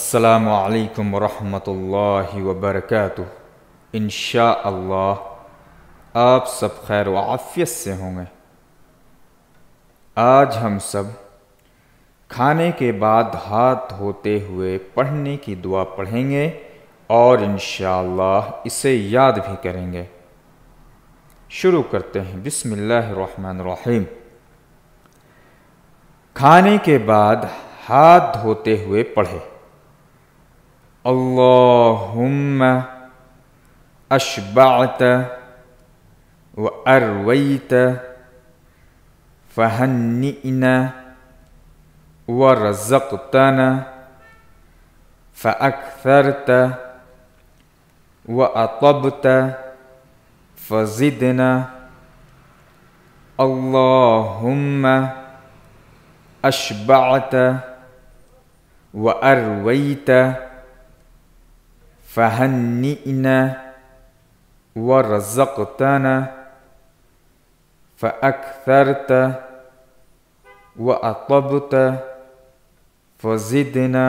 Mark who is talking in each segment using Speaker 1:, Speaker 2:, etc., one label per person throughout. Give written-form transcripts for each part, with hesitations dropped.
Speaker 1: अस्सलामु अलैकुम वरहमतुल्लाहि वबरकातुह। इंशाअल्लाह आप सब खैर व आफियत से होंगे। आज हम सब खाने के बाद हाथ धोते हुए पढ़ने की दुआ पढ़ेंगे और इंशाअल्लाह इसे याद भी करेंगे। शुरू करते हैं। बिस्मिल्लाहिर्रहमानिर्रहीम। खाने के बाद हाथ धोते हुए पढ़े। अल्लाहुम्मा अशबअत व अरवैत फहन्निना व रज़क़तना फ़अक्थरत व अतबत फ़ज़िदना। अल्लाहुम्मा अशबअत व अरवैत फ़हन्निना व रज़क़तना फ़अक्थरत व अतबत फ़ज़िदना।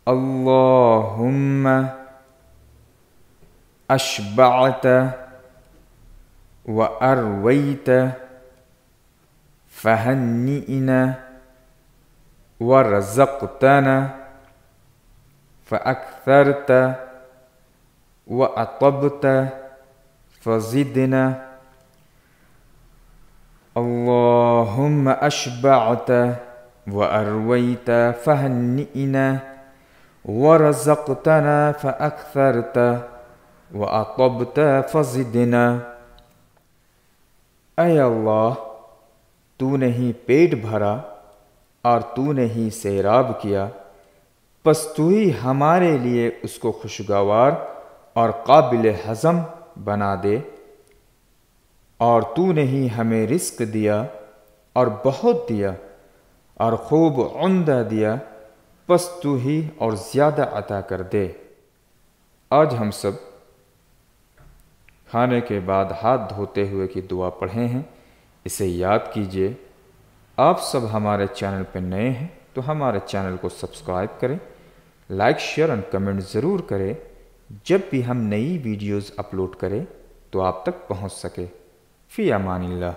Speaker 1: अल्लाहुम्मा अशबअत व अरवैत फ़हन्निना व रज़क़तना फ़अक्थरत व अतबत फ़ज़िदना। अल्लाहुम्मा अशबअत व अरवैत फ़हन्निना व रज़क़तना फ़अक्थरत व अतबत फ़ज़िदना। ऐ अल्लाह, तूने ही पेट भरा और तूने ही सैराब किया, बस तू ही हमारे लिए उसको खुशगवार और काबिल हज़म बना दे। और तूने ही हमें रिस्क दिया और बहुत दिया और खूब उम्दा दिया, बस तू ही और ज़्यादा अता कर दे। आज हम सब खाने के बाद हाथ धोते हुए की दुआ पढ़े हैं, इसे याद कीजिए। आप सब हमारे चैनल पर नए हैं तो हमारे चैनल को सब्सक्राइब करें, लाइक शेयर और कमेंट ज़रूर करें। जब भी हम नई वीडियोज़ अपलोड करें तो आप तक पहुंच सके। फ़ी अमानिल्लाह।